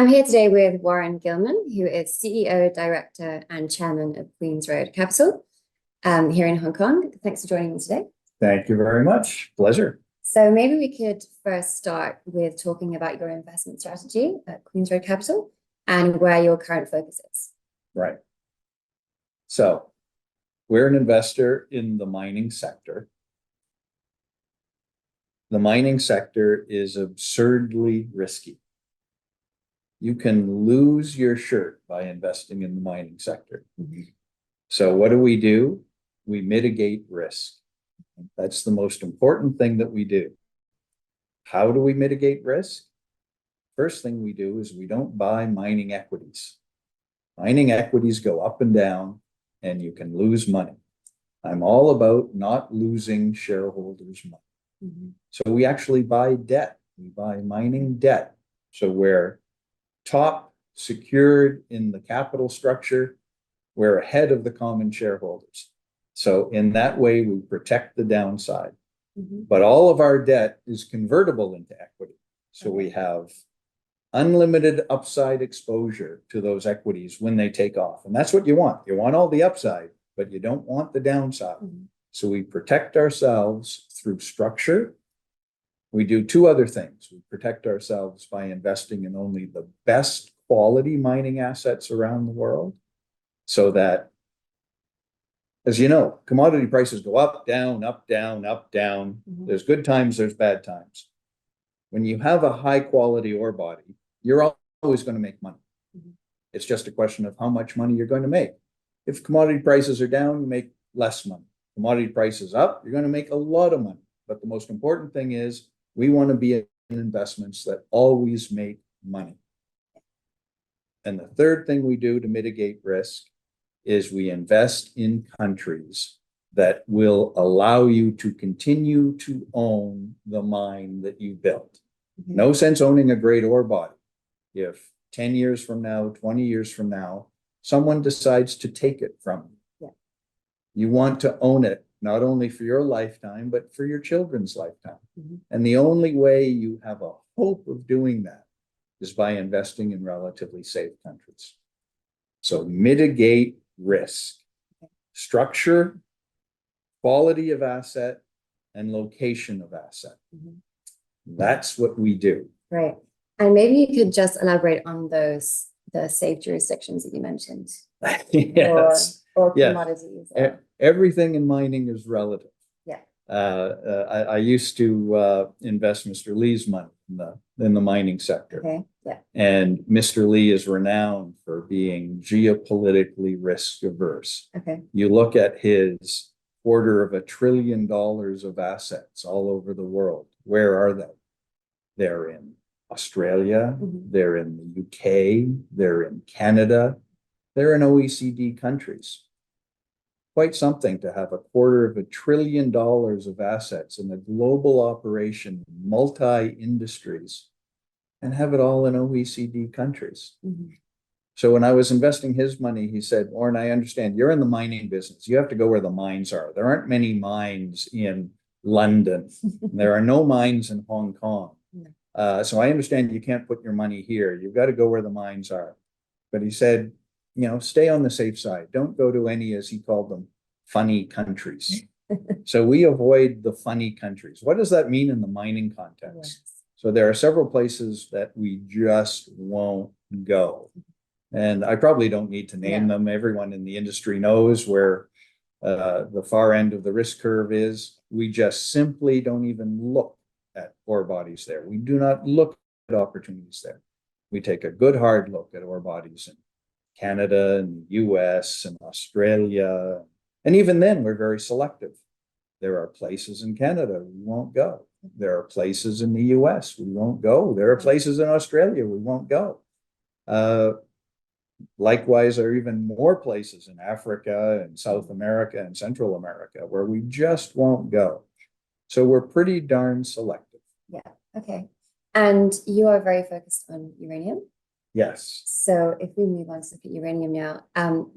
I'm here today with Warren Gilman, who is CEO, Director, and Chairman of Queen's Road Capital here in Hong Kong. Thanks for joining me today. Thank you very much. Pleasure. So maybe we could first start with talking about your investment strategy at Queen's Road Capital and where your current focus is. Right. So we're an investor in the mining sector. The mining sector is absurdly risky. You can lose your shirt by investing in the mining sector. So what do? We mitigate risk. That's the most important thing that we do. How do we mitigate risk? First thing we do is we don't buy mining equities. Mining equities go up and down, and you can lose money. I'm all about not losing shareholders' money. So we actually buy debt. We buy mining debt. So we're top secured in the capital structure. We're ahead of the common shareholders. So in that way, we protect the downside. But all of our debt is convertible into equity. So we have unlimited upside exposure to those equities when they take off. And that's what you want. You want all the upside, but you don't want the downside. So we protect ourselves through structure. We do two other things. We protect ourselves by investing in only the best quality mining assets around the world, so that, as you know, commodity prices go up, down, up, down, up, down. There's good times, there's bad times. When you have a high quality ore body, you're always going to make money. It's just a question of how much money you're going to make. If commodity prices are down, you make less money. Commodity prices up, you're going to make a lot of money. But the most important thing is we want to be in investments that always make money. And the third thing we do to mitigate risk is we invest in countries that will allow you to continue to own the mine that you built. No sense owning a great ore body if 10 years from now, 20 years from now, someone decides to take it from you. You want to own it, not only for your lifetime, but for your children's lifetime. And the only way you have a hope of doing that is by investing in relatively safe countries. So mitigate risk, structure, quality of asset, and location of asset. That's what we do. Right. And maybe you could just elaborate on those, the safe jurisdictions that you mentioned. Yes. Or commodities. Everything in mining is relative. Yeah. I used to invest Mr. Lee's money in the mining sector. Okay. Yeah. And Mr. Lee is renowned for being geopolitically risk averse. Okay. You look at his $250 billion of assets all over the world. Where are they? They're in Australia. They're in the UK. They're in Canada. They're in OECD countries. Quite something to have $250 billion of assets in a global operation, multi-industries, and have it all in OECD countries. So when I was investing his money, he said, Warren, I understand you're in the mining business. You have to go where the mines are. There aren't many mines in London. There are no mines in Hong Kong. So I understand you can't put your money here. You've got to go where the mines are. But he said, stay on the safe side. Don't go to any, as he called them, funny countries. So we avoid the funny countries. What does that mean in the mining context? So there are several places that we just won't go. And I probably don't need to name them. Everyone in the industry knows where the far end of the risk curve is. We just simply don't even look at ore bodies there. We do not look at opportunities there. We take a good hard look at ore bodies in Canada and the US and Australia. And even then, we're very selective. There are places in Canada we won't go. There are places in the US we won't go. There are places in Australia we won't go. Likewise, there are even more places in Africa and South America and Central America where we just won't go. So we're pretty darn selective. Yeah. Okay. And you are very focused on uranium. Yes. So if we move on to look at uranium now,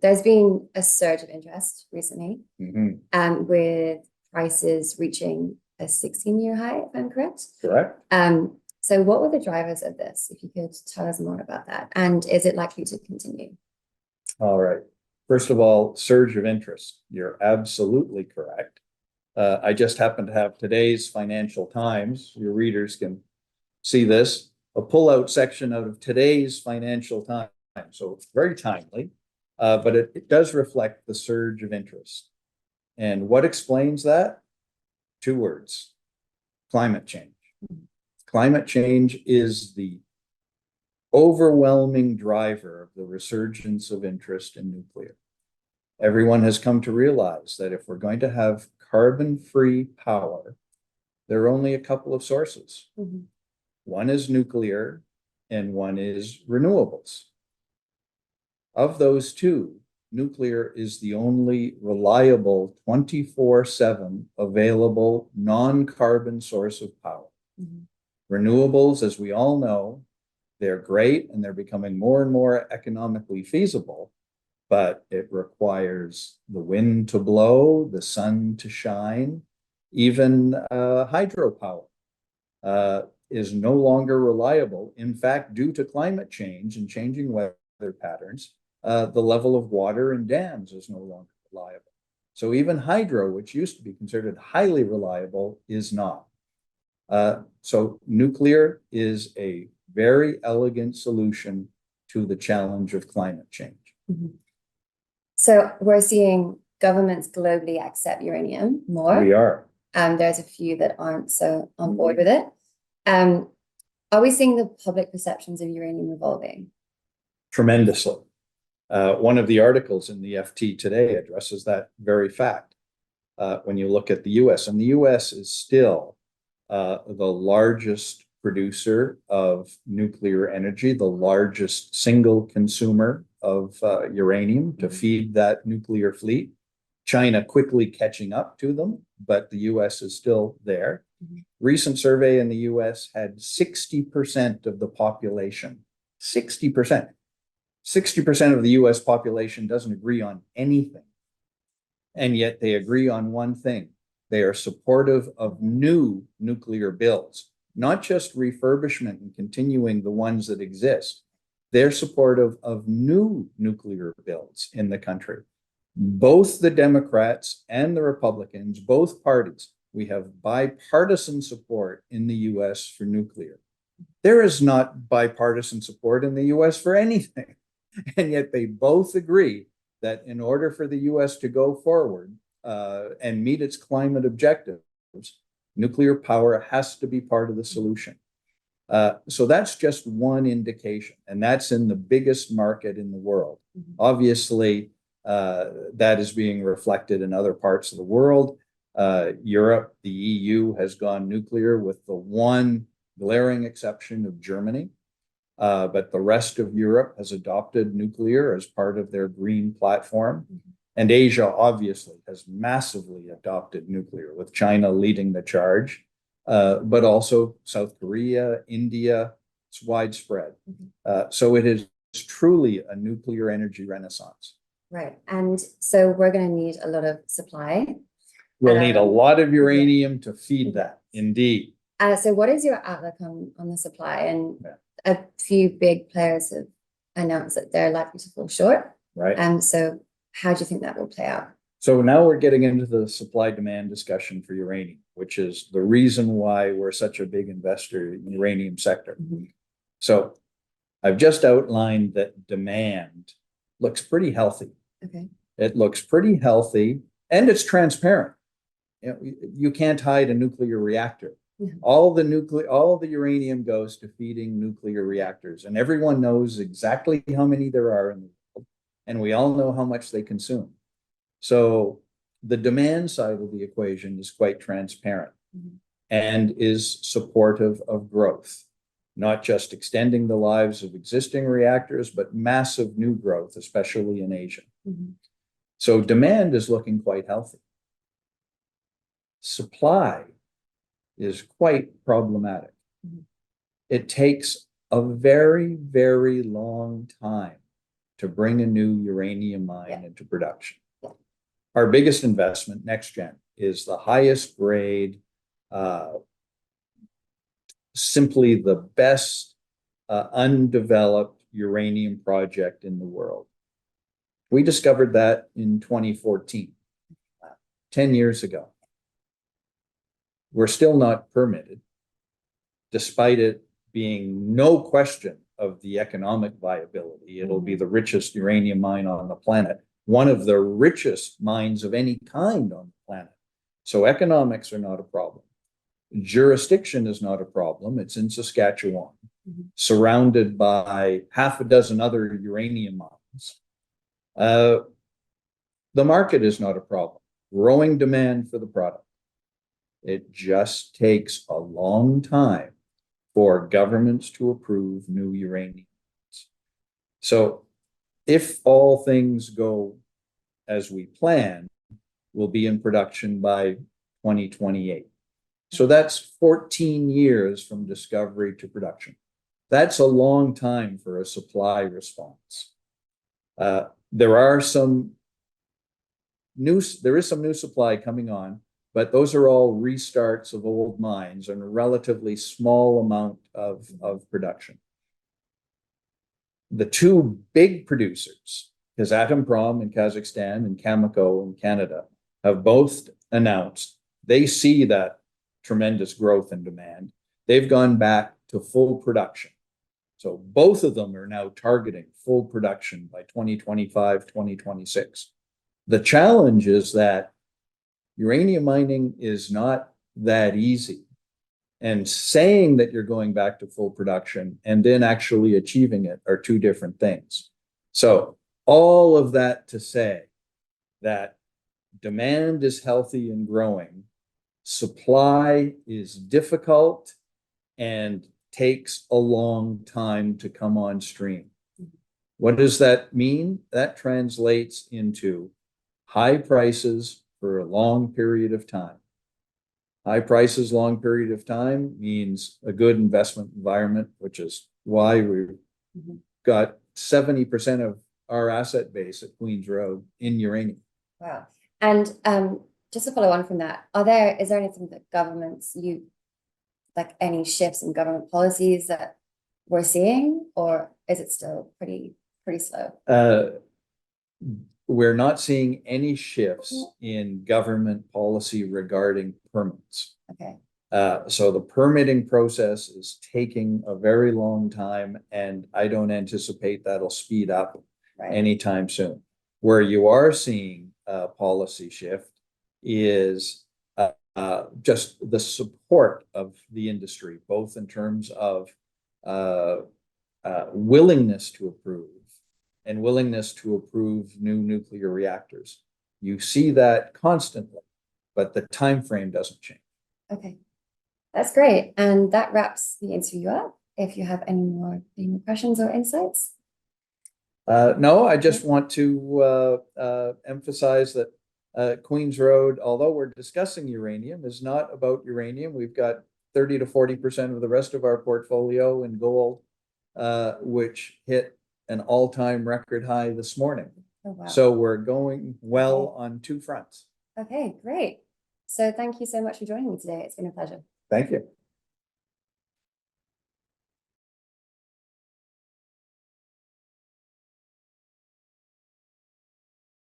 there's been a surge of interest recently, with prices reaching a 16-year high, if I'm correct. Correct. So what were the drivers of this? If you could tell us more about that. And is it likely to continue? All right. First of all, surge of interest. You're absolutely correct. I just happen to have today's Financial Times. Your readers can see this, a pullout section out of today's Financial Times. So it's very timely, but it does reflect the surge of interest. And what explains that? Two words: climate change. Climate change is the overwhelming driver of the resurgence of interest in nuclear. Everyone has come to realize that if we're going to have carbon-free power, there are only a couple of sources. One is nuclear and one is renewables. Of those two, nuclear is the only reliable 24/7 available non-carbon source of power. Renewables, as we all know, they're great and they're becoming more and more economically feasible, but it requires the wind to blow, the sun to shine. Even hydropower is no longer reliable. In fact, due to climate change and changing weather patterns, the level of water in dams is no longer reliable. So even hydro, which used to be considered highly reliable, is not. So nuclear is a very elegant solution to the challenge of climate change. So we're seeing governments globally accept uranium more. We are. There's a few that aren't so on board with it. Are we seeing the public perceptions of uranium evolving? Tremendously. One of the articles in the FT today addresses that very fact. When you look at the US, and the US is still the largest producer of nuclear energy, the largest single consumer of uranium to feed that nuclear fleet. China quickly catching up to them, but the US is still there. Recent survey in the US had 60% of the population, 60%. 60% of the US population doesn't agree on anything. And yet they agree on one thing. They are supportive of new nuclear builds, not just refurbishment and continuing the ones that exist. They're supportive of new nuclear builds in the country. Both the Democrats and the Republicans, both parties, we have bipartisan support in the US for nuclear. There is not bipartisan support in the US for anything. And yet they both agree that in order for the US to go forward and meet its climate objectives, nuclear power has to be part of the solution. So that's just one indication, and that's in the biggest market in the world. Obviously, that is being reflected in other parts of the world. Europe, the EU has gone nuclear with the one glaring exception of Germany. But the rest of Europe has adopted nuclear as part of their green platform. And Asia obviously has massively adopted nuclear, with China leading the charge, but also South Korea, India. It's widespread. So it is truly a nuclear energy renaissance. Right. And so we're going to need a lot of supply. We'll need a lot of uranium to feed that, indeed. So what is your outlook on the supply? And a few big players have announced that they're likely to fall short. Right. So how do you think that will play out? So now we're getting into the supply-demand discussion for uranium, which is the reason why we're such a big investor in the uranium sector. So I've just outlined that demand looks pretty healthy. Okay. It looks pretty healthy, and it's transparent. You can't hide a nuclear reactor. All the uranium goes to feeding nuclear reactors, and everyone knows exactly how many there are in the world, and we all know how much they consume. So the demand side of the equation is quite transparent and is supportive of growth, not just extending the lives of existing reactors, but massive new growth, especially in Asia. So demand is looking quite healthy. Supply is quite problematic. It takes a very, very long time to bring a new uranium mine into production. Our biggest investment, NextGen, is the highest grade simply the best undeveloped uranium project in the world. We discovered that in 2014, 10 years ago. We're still not permitted, despite it being no question of the economic viability. It'll be the richest uranium mine on the planet, one of the richest mines of any kind on the planet. So economics are not a problem. Jurisdiction is not a problem. It's in Saskatchewan, surrounded by half a dozen other uranium mines. The market is not a problem. Growing demand for the product. It just takes a long time for governments to approve new uranium. So if all things go as we plan, we'll be in production by 2028. So that's 14 years from discovery to production. That's a long time for a supply response. There is some new supply coming on, but those are all restarts of old mines and a relatively small amount of production. The two big producers, Kazatomprom in Kazakhstan and Cameco in Canada, have both announced they see that tremendous growth in demand. They've gone back to full production. So both of them are now targeting full production by 2025, 2026. The challenge is that uranium mining is not that easy. And saying that you're going back to full production and then actually achieving it are two different things. So all of that to say that demand is healthy and growing, supply is difficult and takes a long time to come on stream. What does that mean? That translates into high prices for a long period of time. High prices, long period of time means a good investment environment, which is why we've got 70% of our asset base at Queens Road in uranium. Wow. And just to follow on from that, is there anything that governments, like any shifts in government policies that we're seeing, or is it still pretty slow? We're not seeing any shifts in government policy regarding permits. Okay. So the permitting process is taking a very long time, and I don't anticipate that'll speed up anytime soon. Where you are seeing a policy shift is just the support of the industry, both in terms of willingness to approve and willingness to approve new nuclear reactors. You see that constantly, but the time frame doesn't change. Okay, that's great. And that wraps the interview up. If you have any more questions or insights. No, I just want to emphasize that Queens Road, although we're discussing uranium, is not about uranium. We've got 30 to 40% of the rest of our portfolio in gold, which hit an all-time record high this morning. Oh, wow. So we're going well on two fronts. Okay, great. So thank you so much for joining me today. It's been a pleasure. Thank you.